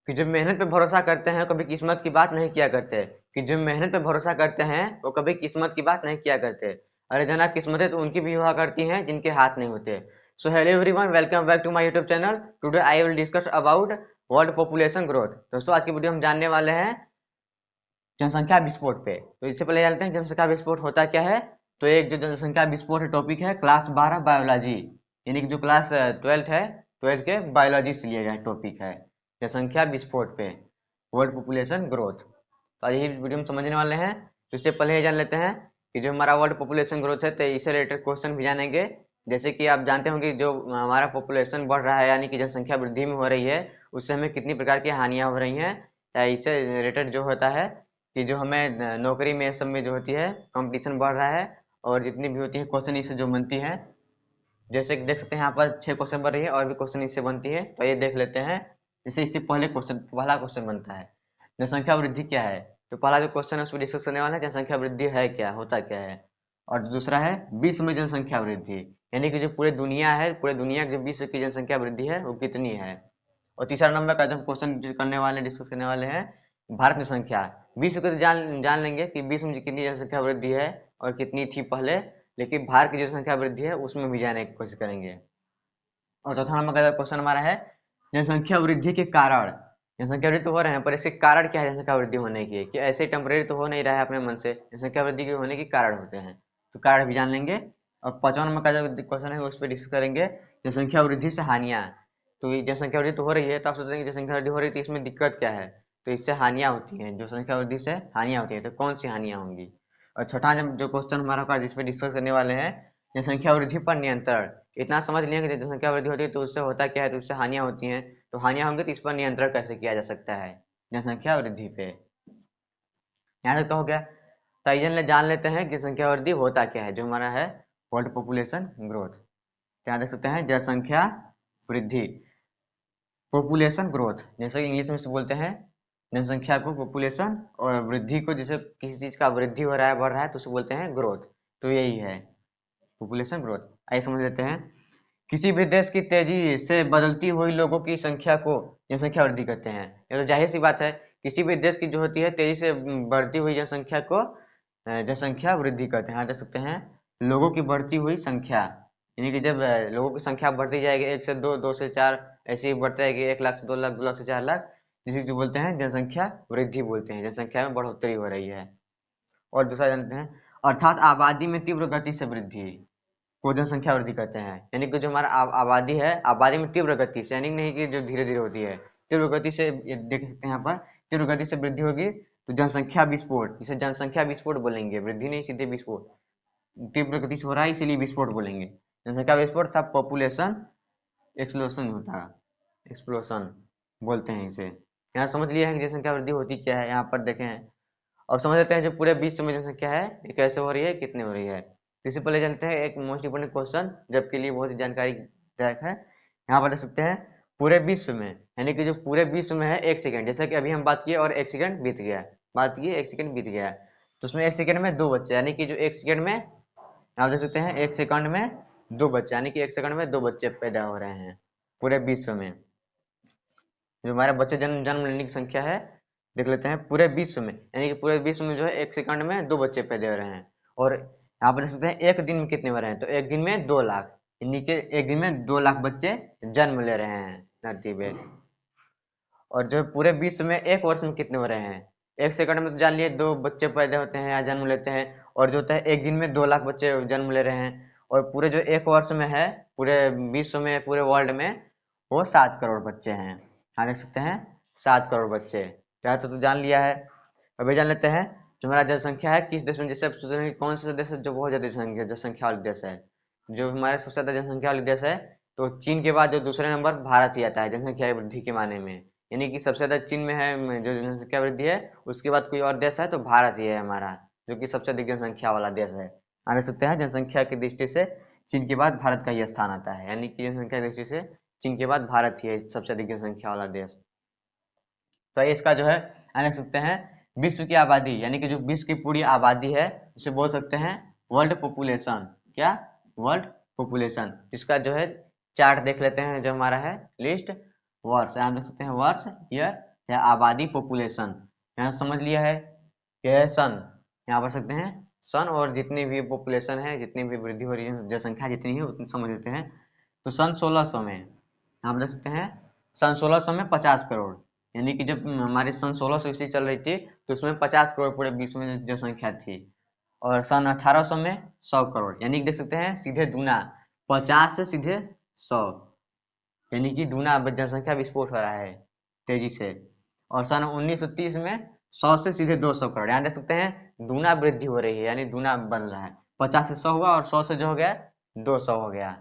कि जो मेहनत पे भरोसा करते हैं कभी किस्मत की बात नहीं किया करते। कि जो मेहनत पे भरोसा करते हैं वो कभी किस्मत की बात नहीं किया करते। अरे जनाब, किस्मतें तो उनकी भी हुआ करती हैं जिनके हाथ नहीं होते। So hello everyone, welcome back to my YouTube channel. Today I will discuss about world population growth. दोस्तों, आज की वीडियो हम जानने वाले हैं जनसंख्या विस्फोट पे। तो इससे पहले जानते हैं जनसंख्या विस्फोट होता क्या है। तो एक जो जनसंख्या विस्फोट टॉपिक है क्लास 12 बायोलॉजी, यानी कि जो क्लास 12 है, 12 के बायोलॉजी से लिया गया टॉपिक है जनसंख्या विस्फोट पे, वर्ल्ड पॉपुलेशन ग्रोथ। तो आज यही वीडियो में समझने वाले हैं। तो इससे पहले ये जान लेते हैं कि जो हमारा वर्ल्ड पॉपुलेशन ग्रोथ है, तो इससे रिलेटेड क्वेश्चन भी जानेंगे। जैसे कि आप जानते हो कि जो हमारा पॉपुलेशन बढ़ रहा है, यानी कि जनसंख्या वृद्धि में हो रही है, उससे हमें कितनी प्रकार की हानियां हो रही हैं, या इससे रिलेटेड जो होता है कि जो हमें नौकरी में सब में जो होती है कंपटीशन बढ़ रहा है, और जितनी भी होती है क्वेश्चन इससे जो बनती है। जैसे कि देख सकते हैं यहाँ पर 6 क्वेश्चन बन रही है और भी क्वेश्चन इससे बनती है, तो ये देख लेते हैं। जैसे इससे पहला क्वेश्चन बनता है जनसंख्या वृद्धि क्या है। तो पहला जो क्वेश्चन है उस पर डिस्कस करने वाला है जनसंख्या वृद्धि है क्या, होता क्या है। और दूसरा है विश्व में जनसंख्या वृद्धि, यानी कि जो पूरे दुनिया है, पूरे दुनिया की जो विश्व की जनसंख्या वृद्धि है वो कितनी है। और तीसरा नंबर का जो क्वेश्चन करने वाले डिस्कस करने वाले हैं भारत की संख्या। विश्व को तो जान जान लेंगे कि विश्व में कितनी जनसंख्या वृद्धि है और कितनी थी पहले, लेकिन भारत की जो संख्या वृद्धि है उसमें भी जाने की कोशिश करेंगे। और चौथा नंबर का क्वेश्चन हमारा है जनसंख्या वृद्धि के कारण। जनसंख्या वृद्धि तो हो रहे हैं, पर इसके कारण क्या है जनसंख्या वृद्धि होने के, कि ऐसे टेम्परेरी तो हो नहीं रहा है अपने मन से, जनसंख्या वृद्धि के होने के कारण होते हैं, तो कारण भी जान लेंगे। और पांचवा नंबर का जो क्वेश्चन है उस पर डिस्कस करेंगे जनसंख्या वृद्धि से हानियां। तो ये जनसंख्या वृद्धि तो हो रही है, तो आप सोचेंगे जनसंख्या वृद्धि हो रही है तो इसमें दिक्कत क्या है। तो इससे हानियां होती हैं, जो संख्या वृद्धि से हानियां होती हैं, तो कौन सी हानियां होंगी। और छठा जो क्वेश्चन हमारा होगा जिसपे डिस्कस करने वाले हैं जनसंख्या वृद्धि पर नियंत्रण। इतना समझ लिया कि जनसंख्या वृद्धि होती है तो उससे होता क्या है, तो उससे हानियां होती हैं। तो हानियां होंगी तो इस पर नियंत्रण कैसे किया जा सकता है जनसंख्या वृद्धि पे। यहाँ तक तो हो गया। तो आइए जान लेते हैं कि जनसंख्या वृद्धि होता क्या है, जो हमारा है वर्ल्ड पॉपुलेशन ग्रोथ। यहाँ देख सकते हैं जनसंख्या वृद्धि, पॉपुलेशन ग्रोथ, जैसे इंग्लिश में से बोलते हैं जनसंख्या को पॉपुलेशन, और वृद्धि को जैसे किसी चीज का वृद्धि हो रहा है, बढ़ रहा है, तो उसे बोलते हैं ग्रोथ। तो यही है पॉपुलेशन ग्रोथ। आइए समझ लेते हैं। किसी भी देश की तेजी से बदलती हुई लोगों की संख्या को जनसंख्या वृद्धि कहते हैं। ये तो जाहिर सी बात है, किसी भी देश की जो होती है तेजी से बढ़ती हुई जनसंख्या को जनसंख्या वृद्धि कहते हैं। यहाँ देख सकते हैं लोगों की बढ़ती हुई संख्या, यानी कि जब लोगों की संख्या बढ़ती जाएगी 1 से 2, 2 से 4, ऐसे ही बढ़ती जाएगी 1 लाख से 2 लाख, 2 लाख से 4 लाख, जिसे जो बोलते हैं जनसंख्या वृद्धि बोलते हैं, जनसंख्या में बढ़ोतरी हो रही है। और दूसरा जानते हैं अर्थात आबादी में तीव्र गति से वृद्धि को जनसंख्या वृद्धि कहते हैं। यानी कि जो हमारा आबादी है, आबादी में तीव्र गति से, यानी नहीं कि जो धीरे धीरे होती है, तीव्र गति से, ये देख सकते हैं यहाँ पर, तीव्र गति से वृद्धि होगी तो जनसंख्या विस्फोट, इसे जनसंख्या विस्फोट बोलेंगे, वृद्धि नहीं सीधे विस्फोट। तीव्र गति से हो रहा है इसीलिए विस्फोट बोलेंगे। जनसंख्या विस्फोट था पॉपुलेशन एक्सप्लोशन होता है, एक्सप्लोशन बोलते हैं इसे। यहाँ समझ लिया है कि जनसंख्या वृद्धि होती क्या है। यहाँ पर देखें, अब समझ लेते हैं जो पूरे विश्व में जनसंख्या है ये कैसे हो रही है, कितनी हो रही है। तो इससे पहले जानते हैं एक मोस्ट इंपोर्टेंट क्वेश्चन, जबकि लिए बहुत ही जानकारी दायक है। यहाँ पर देख सकते हैं पूरे विश्व में, यानी कि जो पूरे विश्व में है 1 सेकंड, जैसा कि अभी हम बात किए और 1 सेकंड बीत गया, बात किए 1 सेकंड बीत गया, तो उसमें 1 सेकंड में 2 बच्चे, यानी कि जो 1 सेकंड में, आप देख सकते हैं 1 सेकंड में 2 बच्चे, यानी कि 1 सेकंड में 2 बच्चे पैदा हो रहे हैं पूरे विश्व में। जो हमारे बच्चे जन्म जन्म लेने की संख्या है, देख लेते हैं पूरे विश्व में, यानी कि पूरे विश्व में जो है 1 सेकंड में 2 बच्चे पैदा हो रहे हैं। और यहाँ पर देख सकते हैं एक दिन में कितने हो रहे हैं, तो एक दिन में 2 लाख, यानी कि एक दिन में 2 लाख बच्चे जन्म ले रहे हैं धरती पे। और जो पूरे विश्व में एक वर्ष में कितने हो रहे हैं, 1 सेकंड में तो जान लिए 2 बच्चे पैदा होते हैं या जन्म लेते हैं, और जो होता है एक दिन में 2 लाख बच्चे जन्म ले रहे हैं। और पूरे जो एक वर्ष में है पूरे विश्व में, पूरे वर्ल्ड में, वो 7 करोड़ बच्चे हैं। हाँ देख सकते हैं 7 करोड़ बच्चे। तो जान लिया है। अभी जान लेते हैं जो हमारा जनसंख्या है किस देश में, जैसे आप सोच रहे हैं कि कौन सा देश है जो बहुत ज्यादा जनसंख्या वाला देश है। जो हमारे सबसे ज्यादा जनसंख्या वाला देश है, तो चीन के बाद जो दूसरे नंबर भारत ही आता है जनसंख्या वृद्धि के माने में। यानी कि सबसे ज्यादा चीन में है जो जनसंख्या वृद्धि है, उसके बाद कोई और देश है तो भारत ही है हमारा, जो कि सबसे अधिक जनसंख्या वाला देश है। देख सकते हैं जनसंख्या की दृष्टि से चीन के बाद भारत का ही स्थान आता है, यानी कि जनसंख्या की दृष्टि से चीन के बाद भारत ही है सबसे अधिक जनसंख्या वाला देश। तो इसका जो है देख सकते हैं विश्व की आबादी, यानी कि जो विश्व की पूरी आबादी है उसे बोल सकते हैं वर्ल्ड पॉपुलेशन। क्या, वर्ल्ड पॉपुलेशन। इसका जो है चार्ट देख लेते हैं, जो हमारा है लिस्ट, वर्ष, आप देख सकते हैं वर्ष, ईयर, या आबादी पॉपुलेशन, यहाँ समझ लिया है कि है सन, यहाँ पढ़ सकते हैं सन, और जितनी भी पॉपुलेशन है, जितनी भी वृद्धि हो रही है, जनसंख्या जितनी है उतनी समझ लेते हैं। तो सन 1600 में हम देख सकते हैं सन 1600 में 50 करोड़, यानी कि जब हमारी सन 1600 ईस्वी चल रही थी तो उसमें 50 करोड़ पूरे विश्व में जनसंख्या थी। और सन 1800 में 100 करोड़, यानी कि देख सकते हैं सीधे दूना, 50 से सीधे 100, यानी कि दूना जनसंख्या विस्फोट हो रहा है तेजी से। और सन 1930 में 100 से सीधे 200 करोड़, यहाँ देख सकते हैं दूना वृद्धि हो रही है, यानी दूना बन रहा है। 50 से 100 हुआ और 100 से जो हो गया 200 हो गया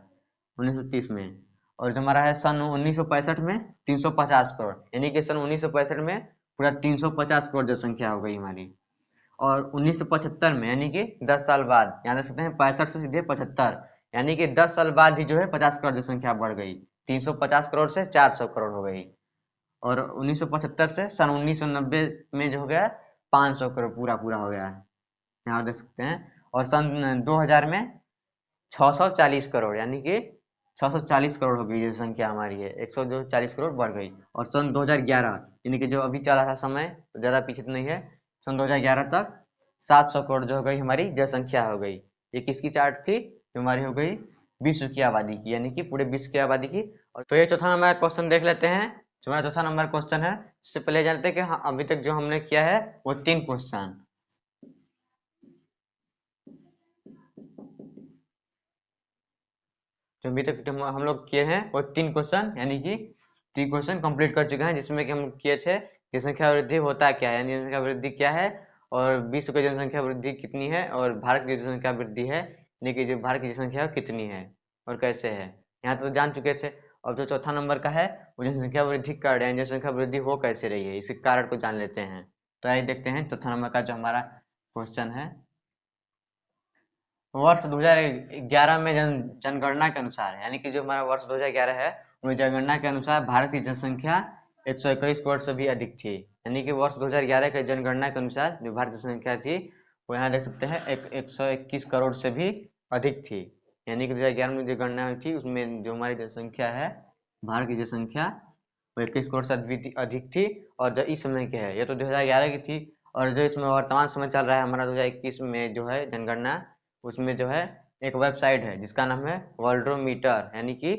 1930 में। और जो हमारा है सन 1965 में 350 करोड़, यानी कि सन 1965 में पूरा 350 करोड़ जनसंख्या हो गई हमारी। और 1975 में, यानी कि 10 साल बाद, यहाँ देख सकते हैं 65 से सीधे 75, यानी कि 10 साल बाद ही जो है 50 करोड़ जनसंख्या बढ़ गई, 350 करोड़ से 400 करोड़ हो गई। और 1975 से सन 1990 में जो हो गया 500 करोड़ पूरा पूरा हो गया है, यहाँ देख सकते हैं। और सन 2000 में 640 करोड़, यानी कि 640 करोड़ हो गई जनसंख्या हमारी है, 140 करोड़ बढ़ गई। और सन 2011, यानी कि जो अभी चला था समय, तो ज़्यादा पीछे तो नहीं है, सन 2011 तक 700 करोड़ जो हो गई हमारी जनसंख्या हो गई। ये किसकी चार्ट थी? जो हमारी हो गई विश्व की आबादी की, यानी कि पूरे विश्व की आबादी की। और तो ये चौथा नंबर का क्वेश्चन देख लेते हैं। जो हमारा चौथा नंबर क्वेश्चन है, इससे पहले जानते हैं कि हाँ, अभी तक जो हमने किया है वो 3 क्वेश्चन, जो अभी तक हम लोग किए हैं वो 3 क्वेश्चन, यानी कि 3 क्वेश्चन कंप्लीट कर चुके हैं, जिसमें कि हम किए थे जनसंख्या वृद्धि होता क्या है, यानी जनसंख्या वृद्धि क्या है, और विश्व की जनसंख्या वृद्धि कितनी है, और भारत की जनसंख्या वृद्धि है, यानी कि जो भारत की जनसंख्या कितनी है और कैसे है, यहाँ तो जान चुके थे। अब जो चौथा नंबर का है वो जनसंख्या वृद्धि कारण, यानी जनसंख्या वृद्धि हो कैसे रही है, इसके कारण को जान लेते हैं। तो आइए देखते हैं चौथा नंबर का जो हमारा क्वेश्चन है। वर्ष 2011 में जनगणना के अनुसार, यानी कि जो हमारा वर्ष 2011 है उसमें जनगणना के अनुसार भारत की जनसंख्या 121 करोड़ से भी अधिक थी, यानी कि वर्ष 2011 के जनगणना के अनुसार जो भारत की जनसंख्या थी वो यहाँ देख सकते हैं 121 करोड़ से भी अधिक थी, यानी कि 2011 में जो गणना हुई थी उसमें जो हमारी जनसंख्या है, भारत की जनसंख्या वो 21 करोड़ से अधिक थी। और जो इस समय की है, ये तो 2011 की थी, और जो इसमें वर्तमान समय चल रहा है हमारा 2021 में जो है जनगणना, उसमें जो है एक वेबसाइट है जिसका नाम है वर्ल्ड्रोमीटर, यानी कि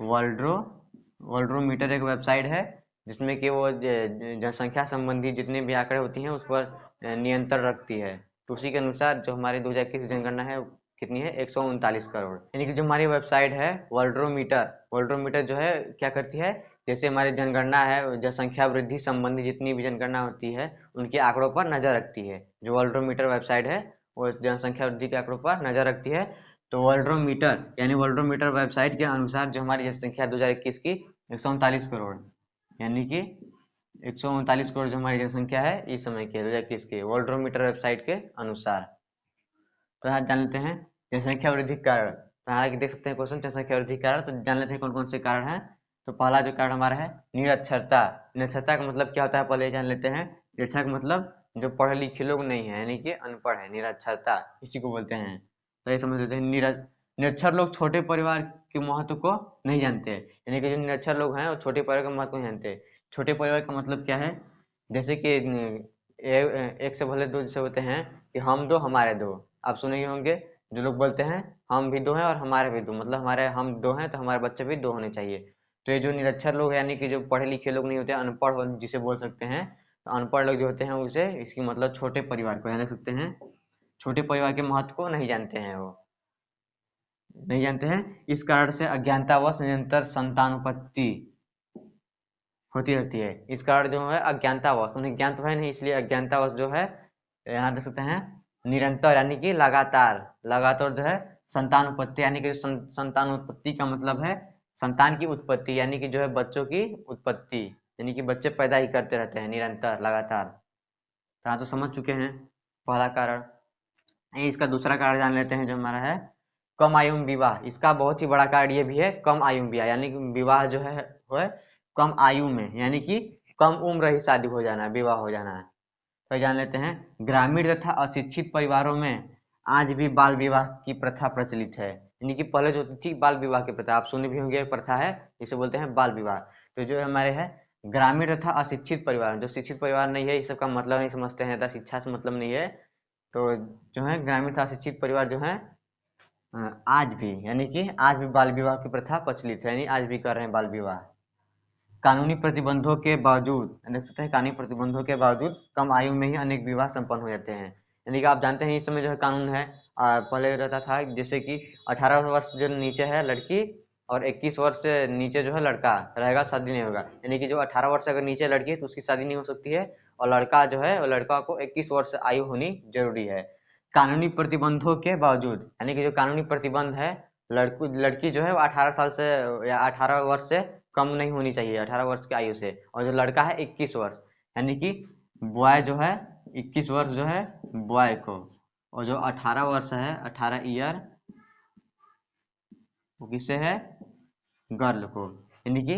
वर्ल्ड्रोमीटर एक वेबसाइट है जिसमें कि वो जनसंख्या संबंधी जितने भी आंकड़े होती हैं उस पर नियंत्रण रखती है। तो उसी के अनुसार जो हमारी 2021 जनगणना है कितनी है 139 करोड़, यानी कि जो हमारी वेबसाइट है वर्ल्ड्रोमीटर जो है क्या करती है, जैसे हमारी जनगणना है, जनसंख्या वृद्धि संबंधी जितनी भी जनगणना होती है उनके आंकड़ों पर नजर रखती है। जो वर्ल्ड्रोमीटर वेबसाइट है वो जनसंख्या वृद्धि के आंकड़ों पर नजर रखती है। तो वर्ल्ड्रोमीटर यानी वर्ल्ड्रोमीटर वेबसाइट के अनुसार जो हमारी जनसंख्या 2021 की 139 करोड़, यानी कि 139 करोड़ जो हमारी जनसंख्या है इस समय के 2021 के वर्ल्ड्रोमीटर वेबसाइट के अनुसार। तो यहाँ जान लेते हैं जनसंख्या वृद्धि कारण। तो यहाँ देख सकते हैं क्वेश्चन जनसंख्या वृद्धि कारण, तो जान लेते हैं कौन कौन से कारण हैं। तो पहला जो कारण हमारा है निरक्षरता। निरक्षरता का मतलब क्या होता है पहले जान लेते हैं। निरक्षरता का मतलब जो पढ़े लिखे लोग नहीं है, यानी कि अनपढ़ है, निरक्षरता इसी को बोलते हैं। तो ये समझ लेते हैं निरक्षर लोग छोटे परिवार के महत्व को नहीं जानते, यानी कि जो निरक्षर लोग हैं वो छोटे परिवार का महत्व नहीं जानते। छोटे परिवार का मतलब क्या है, जैसे कि एक से भले दो जैसे होते हैं कि हम दो हमारे दो, आप सुने ही होंगे जो लोग बोलते हैं हम भी दो हैं और हमारे भी दो, मतलब हमारे हम दो हैं तो हमारे बच्चे भी दो होने चाहिए। तो ये जो निरक्षर लोग हैं, यानी कि जो पढ़े लिखे लोग नहीं होते, अनपढ़ जिसे बोल सकते हैं, तो अनपढ़ लोग जो होते हैं उसे इसकी मतलब छोटे परिवार को देख सकते हैं, छोटे परिवार के महत्व को नहीं जानते हैं, वो नहीं जानते हैं। इस कारण से अज्ञानतावश निरंतर संतानोत्पत्ति होती रहती है। इस कारण जो है अज्ञानतावश, उन्हें ज्ञान तो है नहीं, इसलिए अज्ञानतावश जो है यहाँ देख सकते हैं निरंतर यानी कि लगातार जो है संतानोत्पत्ति, यानी कि संतानोत्पत्ति का मतलब है संतान की उत्पत्ति, यानी कि जो है बच्चों की उत्पत्ति, यानी कि बच्चे पैदा ही करते रहते हैं निरंतर लगातार। तो यहाँ तो समझ चुके हैं पहला कारण। इसका दूसरा कारण जान लेते हैं जो हमारा है कम आयु में विवाह। इसका बहुत ही बड़ा कारण ये भी है कम आयु में विवाह, यानी कि विवाह जो है वो है कम आयु में, यानी कि कम उम्र ही शादी हो जाना है, विवाह हो जाना है। तो जान लेते हैं ग्रामीण तथा अशिक्षित परिवारों में आज भी बाल विवाह की प्रथा प्रचलित है, यानी कि पहले जो थी बाल विवाह की प्रथा, आप सुने भी होंगे प्रथा है जिसे बोलते हैं बाल विवाह। तो जो हमारे है ग्रामीण तथा अशिक्षित परिवार, जो शिक्षित परिवार नहीं है, इस सब का मतलब नहीं समझते हैं, तथा शिक्षा से मतलब नहीं है, तो जो है ग्रामीण तथा अशिक्षित परिवार जो है आज भी, यानी कि आज भी बाल विवाह की प्रथा प्रचलित है, यानी आज भी कर रहे हैं बाल विवाह। कानूनी प्रतिबंधों के बावजूद, देख सकते हैं, कानूनी प्रतिबंधों के बावजूद कम आयु में ही अनेक विवाह संपन्न हो जाते हैं। यानी कि आप जानते हैं इस समय जो है कानून है, पहले रहता था जैसे कि 18 वर्ष जो नीचे है लड़की और 21 वर्ष से नीचे जो है लड़का रहेगा, शादी नहीं होगा। यानी कि जो 18 वर्ष से अगर नीचे लड़की है तो उसकी शादी नहीं हो सकती है, और लड़का जो है वो लड़का को 21 वर्ष आयु होनी जरूरी है। कानूनी प्रतिबंधों के बावजूद, यानी कि जो कानूनी प्रतिबंध है, लड़की जो है वो 18 साल से या 18 वर्ष से कम नहीं होनी चाहिए, 18 वर्ष की आयु से, और जो लड़का है 21 वर्ष, यानी कि बॉय जो है 21 वर्ष जो है बॉय को, और जो 18 वर्ष है 18 ईयर वो किससे है, गर्ल को। यानी कि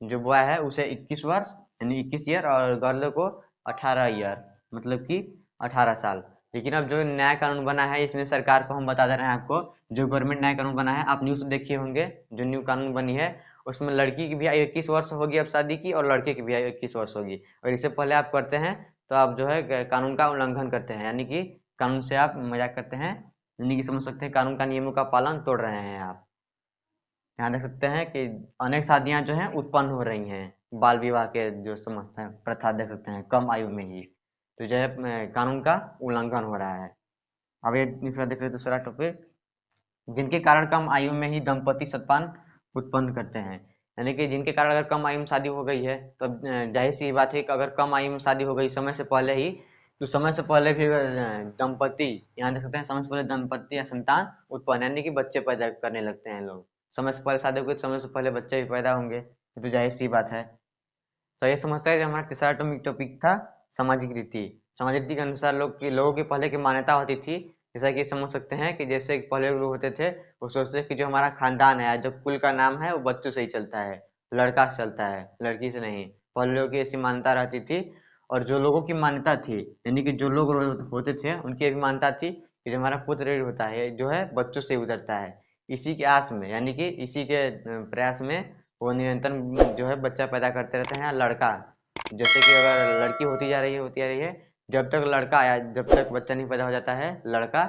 जो बॉय है उसे 21 वर्ष यानी 21 ईयर, और गर्ल को 18 ईयर मतलब कि 18 साल। लेकिन अब जो नया कानून बना है इसमें सरकार को हम बता दे रहे हैं आपको, जो गवर्नमेंट नया कानून बना है, आप न्यूज़ देखे होंगे, जो न्यू कानून बनी है उसमें लड़की की भी आयु 21 वर्ष होगी अब शादी की, और लड़के की भी आयु 21 वर्ष होगी। और इससे पहले आप करते हैं तो आप जो है कानून का उल्लंघन करते हैं, यानी कि कानून से आप मजाक करते हैं, यानी कि समझ सकते हैं कानून का नियमों का पालन तोड़ रहे हैं आप। यहाँ देख सकते हैं कि अनेक शादियां जो हैं उत्पन्न हो रही हैं बाल विवाह के जो समझते हैं प्रथा, देख सकते हैं कम आयु में ही, तो जो है कानून का उल्लंघन हो रहा है। अब ये इसका देख रहे दूसरा टॉपिक, जिनके कारण कम आयु में ही दंपति संतान उत्पन्न करते हैं। यानी कि जिनके कारण अगर कम आयु में शादी हो गई है तो जाहिर सी बात है कि अगर कम आयु में शादी हो गई समय से पहले ही, तो समय से पहले भी दंपति, यहाँ देख सकते हैं समय से पहले दंपति या संतान उत्पन्न, यानी कि बच्चे पैदा करने लगते हैं लोग। समय से पहले शादी होगी तो समय से पहले बच्चे भी पैदा होंगे, तो जाहिर सी बात है। तो ये समझते हैं, हमारा तीसरा टॉपिक था सामाजिक रीति। सामाजिक रीति के अनुसार लोगों की पहले की मान्यता होती थी, जैसा कि समझ सकते हैं कि जैसे पहले लोग होते थे वो सोचते कि जो हमारा खानदान है, जो कुल का नाम है, वो बच्चों से ही चलता है, लड़का से चलता है, लड़की से नहीं। पहले लोगों की ऐसी मान्यता रहती थी। और जो लोगों की मान्यता थी, यानी कि जो लोग होते थे उनकी भी मान्यता थी कि जो हमारा पुत्र होता है जो है बच्चों से उतरता है। इसी के आस में, यानी कि इसी के प्रयास में वो निरंतर जो है बच्चा पैदा करते रहते हैं। लड़का, जैसे कि अगर लड़की होती जा रही है, जब तक लड़का आया, जब तक बच्चा नहीं पैदा हो जाता है लड़का,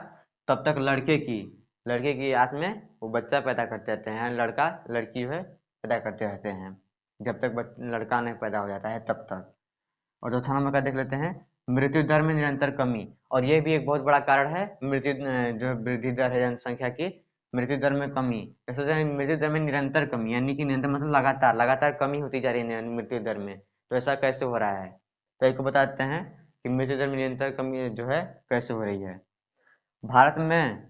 तब तक लड़के की आस में वो बच्चा पैदा करते रहते हैं, लड़का लड़की जो है पैदा करते रहते हैं, जब तक लड़का नहीं पैदा हो जाता है तब तक। और चौथा नंबर का देख लेते हैं, मृत्यु दर में निरंतर कमी। और ये भी एक बहुत बड़ा कारण है मृत्यु जो वृद्धि दर है जनसंख्या की, मृत्यु दर में कमी। ऐसे मृत्यु दर में निरंतर कमी, यानी कि निरंतर मतलब लगातार लगातार कमी होती जा रही है मृत्यु दर में। तो ऐसा कैसे हो रहा है, तो एक बताते हैं कि मृत्यु दर में निरंतर कमी जो है कैसे हो रही है। भारत में,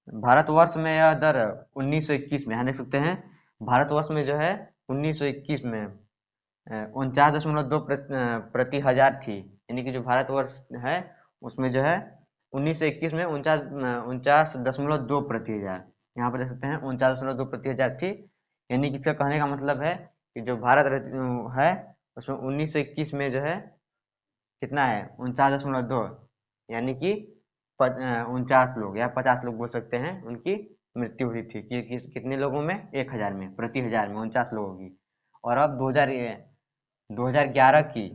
भारतवर्ष में यह दर 1921 में, यहाँ देख सकते हैं भारतवर्ष में जो है 1921 में 49.2 प्रति हजार थी। यानी कि जो भारतवर्ष है उसमें जो है 1921 में 49.2 प्रति हजार, यहाँ पर देख सकते हैं 49.2 प्रति हजार थी। यानी कि इसका कहने का मतलब है कि जो भारत है उसमें 1921 में जो है कितना है 49.2, यानी कि 49 लोग या 50 लोग बोल सकते हैं उनकी मृत्यु हुई थी कितने लोगों में, 1000 में, प्रति हजार में 49 लोगों की। और अब 2011 की,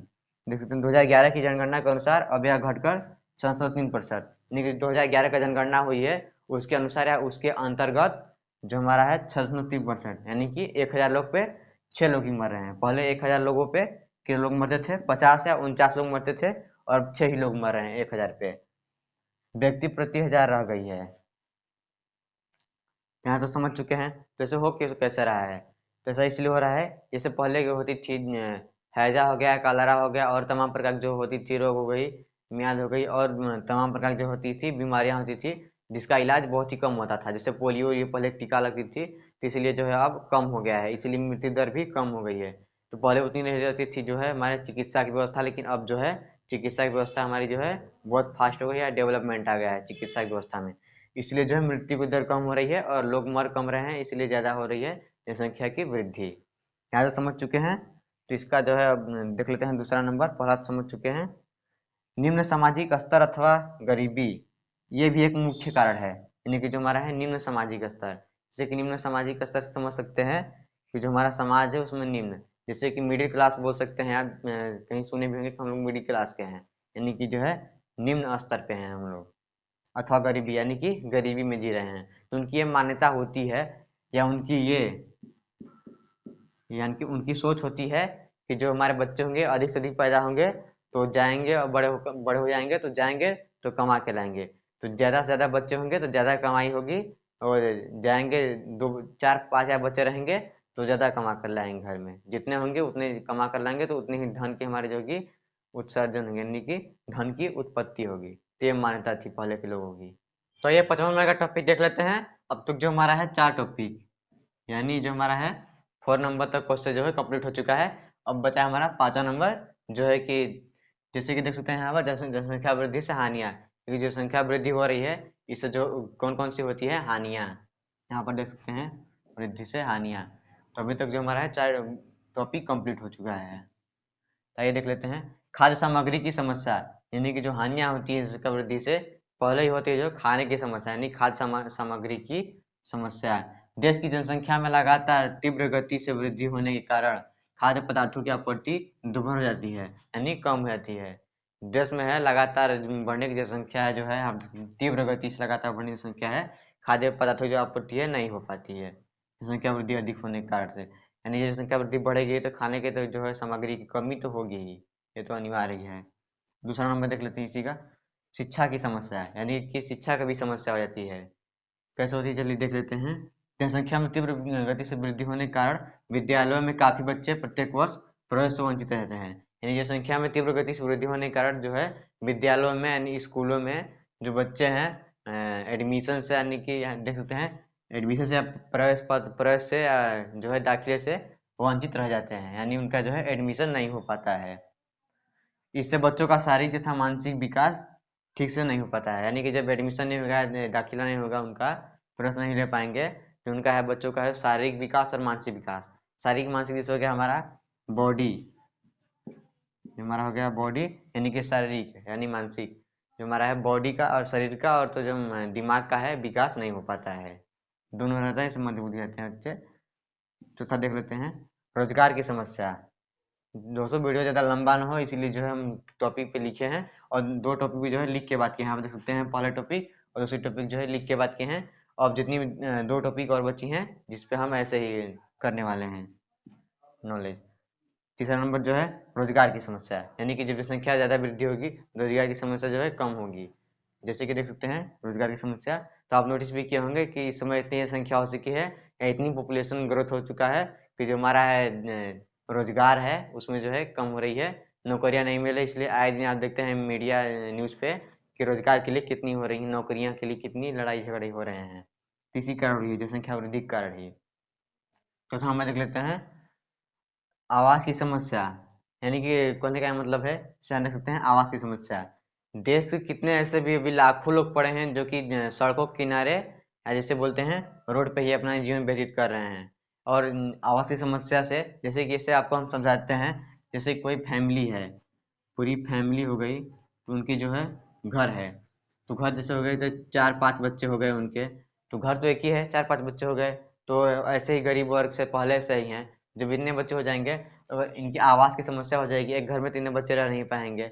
देख सकते हैं 2011 की जनगणना के अनुसार अब यह घटकर 603%, यानी कि 2011 का जनगणना हुई है उसके अनुसार या उसके अंतर्गत जो हमारा है 603%, यानी कि 1000 लोग पे 6 लोग ही मर रहे हैं। पहले 1000 लोगों पे कितने लोग मरते थे, 50 या 49 लोग मरते थे, और 6 ही लोग मर रहे हैं 1000 पे, व्यक्ति प्रति हजार रह गई है। यहाँ तो समझ चुके हैं कैसे हो कैसे रहा है। तो ऐसा इसलिए हो रहा है जैसे पहले होती थी हैजा हो गया, कलरा हो गया, और तमाम प्रकार जो होती थी रोग हो गई, मियाद हो गई, और तमाम प्रकार जो होती थी बीमारियां होती थी जिसका इलाज बहुत ही कम होता था। जैसे पोलियो, ये पहले टीका लगती थी, तो इसलिए जो है अब कम हो गया है, इसलिए मृत्यु दर भी कम हो गई है। तो पहले उतनी नहीं रहती थी जो है हमारे चिकित्सा की व्यवस्था, लेकिन अब जो है चिकित्सा की व्यवस्था हमारी जो है बहुत फास्ट हो गई है, डेवलपमेंट आ गया है चिकित्सा की व्यवस्था में, इसलिए जो है मृत्यु की दर कम हो रही है और लोग मर कम रहे हैं, इसलिए ज़्यादा हो रही है जनसंख्या की वृद्धि। यहाँ से समझ चुके हैं। तो इसका जो है अब देख लेते हैं दूसरा नंबर, पहला तो समझ चुके हैं। निम्न सामाजिक स्तर अथवा गरीबी, ये भी एक मुख्य कारण है, यानी कि जो हमारा है निम्न सामाजिक स्तर। जैसे कि निम्न सामाजिक स्तर से समझ सकते हैं कि जो हमारा समाज है उसमें निम्न, जैसे कि मिडिल क्लास बोल सकते हैं आप, कहीं सुने भी होंगे कि हम लोग मिडिल क्लास के हैं, यानी कि जो है निम्न स्तर पे हैं हम लोग, अथवा गरीबी यानी कि गरीबी में जी रहे हैं। तो उनकी ये मान्यता होती है, या उनकी ये यानी कि उनकी सोच होती है कि जो हमारे बच्चे होंगे अधिक से अधिक पैदा होंगे तो जाएंगे, और बड़े हो जाएंगे तो जाएंगे तो कमा के लाएंगे। तो ज़्यादा से ज़्यादा बच्चे होंगे तो ज़्यादा कमाई होगी, और जाएंगे दो चार पाँच या बच्चे रहेंगे तो ज़्यादा कमा कर लाएंगे घर में, जितने होंगे उतने कमा कर लाएंगे तो उतनी ही धन की हमारी जो होगी उत्सर्जन होगी, यानी कि धन की उत्पत्ति होगी। तो ये मान्यता थी पहले के लोगों की। तो ये 55 नंबर का टॉपिक देख लेते हैं। अब तक जो हमारा है 4 टॉपिक, यानी जो हमारा है 4 नंबर तक क्वेश्चन जो है कंप्लीट हो चुका है। अब बचा हमारा 5वां नंबर, जो है कि जैसे कि देख सकते हैं यहाँ पर जनसंख्या वृद्धि से हानियाँ, क्योंकि जो संख्या वृद्धि हो रही है इससे जो कौन कौन सी होती है हानियाँ, यहाँ पर देख सकते हैं वृद्धि से हानियाँ। तो अभी तक जो हमारा है 4 टॉपिक कंप्लीट हो चुका है। आइए देख लेते हैं खाद्य सामग्री की समस्या, यानी कि जो हानियाँ होती है जनसंख्या वृद्धि से, पहले ही होती है जो खाने की समस्या, यानी खाद्य सामग्री की समस्या। देश की जनसंख्या में लगातार तीव्र गति से वृद्धि होने के कारण खाद्य पदार्थों की आपूर्ति दुभर हो जाती है, यानी कम हो जाती है। देश में है लगातार बढ़ने की जनसंख्या है, जो है अब तीव्र गति से लगातार बढ़ने की संख्या है, खाद्य पदार्थों की आपूर्ति है नहीं हो पाती है जनसंख्या वृद्धि अधिक होने के कारण से। यानी ये जनसंख्या वृद्धि बढ़ेगी तो खाने के तो जो है सामग्री की कमी तो होगी ही, ये तो अनिवार्य ही है। दूसरा नंबर देख लेते हैं इसी का, शिक्षा की समस्या, यानी कि शिक्षा की भी समस्या हो जाती है। कैसे होती है चलिए देख लेते हैं। जनसंख्या में तीव्र गति से वृद्धि होने के कारण विद्यालयों में काफी बच्चे प्रत्येक वर्ष प्रवेश से वंचित रहते हैं। यानी जनसंख्या में तीव्र गति से वृद्धि होने के कारण जो है विद्यालयों में यानी स्कूलों में जो बच्चे हैं एडमिशन से, यानी कि यहाँ देख सकते हैं एडमिशन से या प्रवेश से जो है दाखिले से वंचित रह जाते हैं, यानी उनका जो है एडमिशन नहीं हो पाता है। इससे बच्चों का शारीरिक तथा मानसिक विकास ठीक से नहीं हो पाता है, यानी कि जब एडमिशन नहीं होगा, दाखिला नहीं होगा, उनका प्रवेश नहीं ले पाएंगे, तो उनका है बच्चों का है शारीरिक विकास और मानसिक विकास। शारीरिक मानसिक जैसे हो गया हमारा बॉडी, हमारा हो गया बॉडी यानी कि शारीरिक यानी मानसिक, जो हमारा है बॉडी का और शरीर का, और तो जो दिमाग का है विकास नहीं हो पाता है, दोनों रहता है, इसमें मध्य बुद्धि रहते हैं बच्चे। चौथा देख लेते हैं रोजगार की समस्या। दोस्तों वीडियो ज़्यादा लंबा ना हो इसीलिए जो है हम टॉपिक पे लिखे हैं, और 2 टॉपिक भी जो है लिख के बात किए हैं। यहाँ पे देख सकते हैं पहला टॉपिक और दूसरी टॉपिक जो है लिख के बात किए हैं। और जितनी 2 टॉपिक और बची हैं जिस पे हम ऐसे ही करने वाले हैं नॉलेज। तीसरा नंबर जो है रोजगार की समस्या, यानी कि जब जनसंख्या ज़्यादा वृद्धि होगी रोजगार की समस्या जो है कम होगी। जैसे कि देख सकते हैं रोजगार की समस्या, तो आप नोटिस भी किए होंगे कि इस समय इतनी संख्या हो चुकी है या इतनी पॉपुलेशन ग्रोथ हो चुका है कि जो हमारा है रोजगार है उसमें जो है कम हो रही है, नौकरियां नहीं मिल रही। इसलिए आए दिन आप देखते हैं मीडिया न्यूज़ पे कि रोजगार के लिए कितनी हो रही है, नौकरियां के लिए कितनी लड़ाई झगड़े हो रहे हैं, इसी कारण हुई जनसंख्या वृद्धि के कारण ही। तो हम देख लेते हैं आवास की समस्या, यानी कि कहने का मतलब है देख सकते हैं आवास की समस्या। देश के कितने ऐसे भी अभी लाखों लोग पड़े हैं जो कि सड़कों के किनारे या जैसे बोलते हैं रोड पे ही अपना जीवन व्यतीत कर रहे हैं। और आवास की समस्या से जैसे कि इससे आपको हम समझाते हैं, जैसे कोई फैमिली है, पूरी फैमिली हो गई तो उनकी जो है घर है, तो घर जैसे हो गए तो 4-5 बच्चे हो गए उनके, तो घर तो एक ही है, 4-5 बच्चे हो गए, तो ऐसे ही गरीब वर्ग से पहले से ही हैं। जब इतने बच्चे हो जाएंगे तो इनकी आवास की समस्या हो जाएगी, एक घर में 3 बच्चे रह नहीं पाएंगे।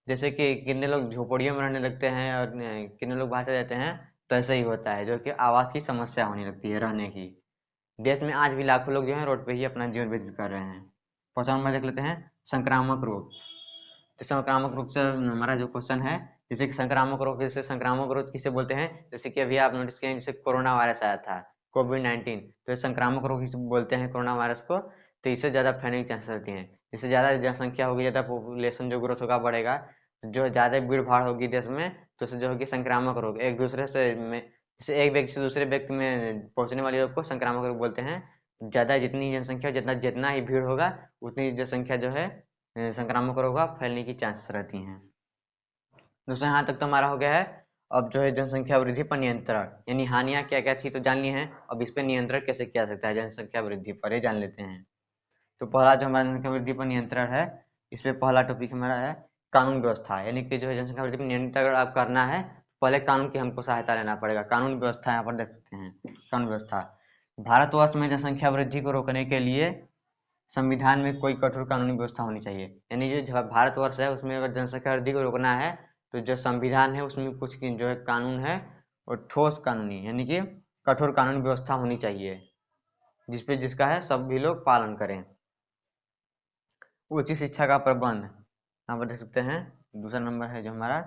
जैसे कि कितने लोग झोपड़ियों में रहने लगते हैं और कितने लोग बाहर चले जाते हैं, तो ऐसे ही होता है जो कि आवास की समस्या होने लगती है रहने की। देश में आज भी लाखों लोग जो है रोड पे ही अपना जीवन व्यतीत कर रहे हैं। 5वां देख लेते हैं संक्रामक रोग। तो संक्रामक रोग से हमारा जो क्वेश्चन है, जैसे कि संक्रामक रोग, जैसे संक्रामक रोग किसे बोलते हैं, जैसे कि अभी आप नोटिस किए जैसे कोरोना वायरस आया था, कोविड-19, तो ये संक्रामक रोग इसे बोलते हैं कोरोना वायरस को। तो इससे ज़्यादा फैलने की चांसेस रहती हैं, इससे ज़्यादा जनसंख्या होगी, ज़्यादा पॉपुलेशन जो ग्रोथ होगा बढ़ेगा, जो ज़्यादा भीड़ भाड़ होगी देश में, तो इससे जो होगी संक्रामक रोग एक दूसरे से में, जैसे एक व्यक्ति से दूसरे व्यक्ति में पहुंचने वाले रोग को संक्रामक रोग बोलते हैं। ज़्यादा जितनी जनसंख्या जितना जितना ही भीड़ होगा उतनी जनसंख्या जो है संक्रामक रोग का फैलने की चांसेस रहती हैं। दोस्तों यहाँ तक तो हमारा हो गया है। अब जो है जनसंख्या वृद्धि पर नियंत्रण, यानी हानियाँ क्या क्या थी तो जान ली हैं, अब इस पर नियंत्रण कैसे किया जा सकता है जनसंख्या वृद्धि पर, ये जान लेते हैं। तो पहला जो हमारा जनसंख्या वृद्धि पर नियंत्रण है, इस पे पहला टॉपिक हमारा है कानून व्यवस्था, यानी कि जो है जनसंख्या वृद्धि पर नियंत्रण अगर आप करना है पहले कानून की हमको सहायता लेना पड़ेगा। कानून व्यवस्था यहाँ पर देख सकते हैं, कानून व्यवस्था। भारतवर्ष में जनसंख्या वृद्धि को रोकने के लिए संविधान में कोई कठोर कानूनी व्यवस्था होनी चाहिए। यानी जो भारतवर्ष है उसमें अगर जनसंख्या वृद्धि को रोकना है तो जो संविधान है उसमें कुछ जो है कानून है और ठोस कानूनी यानी कि कठोर कानूनी व्यवस्था होनी चाहिए जिसपे जिसका है सभी लोग पालन करें। उचित शिक्षा का प्रबंध यहाँ पर देख सकते हैं, दूसरा नंबर है जो हमारा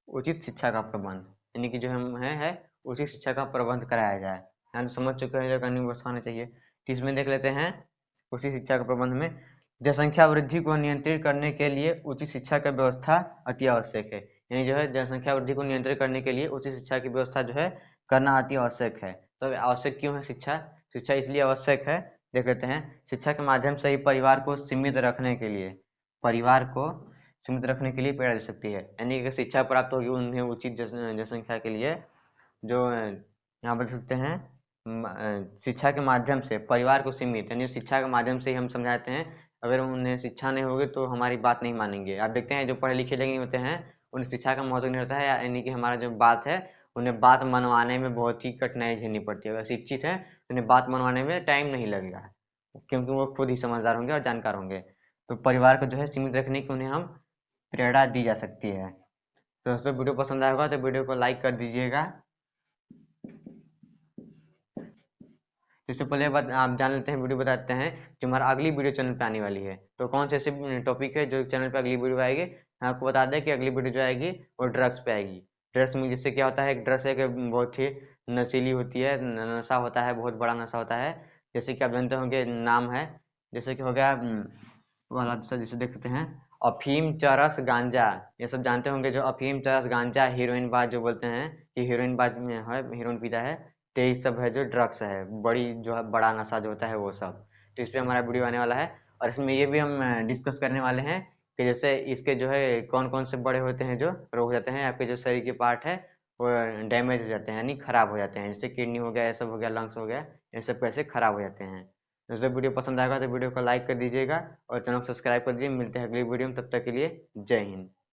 उचित शिक्षा का प्रबंध, यानी कि जो हम है उचित शिक्षा का प्रबंध कराया जाए। यहाँ तो समझ चुके हैं जो कानूनी व्यवस्था होनी चाहिए। तो इसमें देख लेते हैं उचित शिक्षा के प्रबंध में जनसंख्या वृद्धि को नियंत्रित करने के लिए उचित शिक्षा की व्यवस्था अति आवश्यक है। यानी जो है जनसंख्या वृद्धि को नियंत्रित करने के लिए उचित शिक्षा की व्यवस्था जो है करना अति आवश्यक है। तो आवश्यक क्यों है शिक्षा? शिक्षा इसलिए आवश्यक है, देख लेते हैं। शिक्षा के माध्यम से ही परिवार को सीमित रखने के लिए प्रेरणा दे सकती है। यानी कि शिक्षा प्राप्त होगी उन्हें उचित जनसंख्या के लिए जो यहाँ पर सकते हैं शिक्षा के माध्यम से परिवार को सीमित, यानी शिक्षा के माध्यम से ही हम समझाते हैं। अगर उन्हें शिक्षा नहीं होगी तो हमारी बात नहीं मानेंगे। आप देखते हैं जो पढ़े लिखे नहीं होते हैं उन्हें शिक्षा का महत्व नहीं होता है, यानी कि हमारा जो बात है उन्हें बात मनवाने में बहुत ही कठिनाई झेलनी पड़ती है। अगर शिक्षित है उन्हें बात मनवाने में टाइम नहीं लगेगा क्योंकि वो खुद ही समझदार होंगे और जानकार होंगे। तो परिवार को जो है सीमित रखने की उन्हें हम प्रेरणा दी जा सकती है। तो दोस्तों वीडियो पसंद आया होगा तो वीडियो को लाइक कर दीजिएगा। इससे पहले बात आप जान लेते हैं, वीडियो बताते हैं जो हमारा अगली वीडियो चैनल पे आने वाली है। तो कौन से ऐसे टॉपिक है जो चैनल पे अगली वीडियो आएगी। मैं आपको बता दें कि अगली वीडियो जो आएगी वो ड्रग्स पे आएगी। ड्रग्स में जिससे क्या होता है, एक ड्रग्स एक बहुत ही नशीली होती है, नशा होता है, बहुत बड़ा नशा होता है। जैसे कि आप जानते होंगे नाम है, जैसे कि हो गया वाला दूसरा, जैसे देख सकते हैं अफीम, चरस, गांजा, ये सब जानते होंगे। जो अफीम, चरस, गांजा, हीरोइन बाज जो बोलते हैं कि हीरोइन बाज में है, हीरोइन पीता है, तो ये सब है जो ड्रग्स है, बड़ी जो है बड़ा नशा जो होता है वो सब। तो इस पे हमारा वीडियो आने वाला है और इसमें ये भी हम डिस्कस करने वाले हैं कि जैसे इसके जो है कौन कौन से बड़े होते हैं जो रोग हो जाते हैं, आपके जो शरीर के पार्ट है वो डैमेज हो जाते हैं, यानी खराब हो जाते हैं। जैसे किडनी हो गया, ये सब हो गया, लंग्स हो गया, ये सब कैसे खराब हो जाते हैं। तो जब वीडियो पसंद आएगा तो वीडियो को लाइक कर दीजिएगा और चैनल को सब्सक्राइब कर दीजिए। मिलते हैं अगली वीडियो में, तब तक के लिए जय हिंद।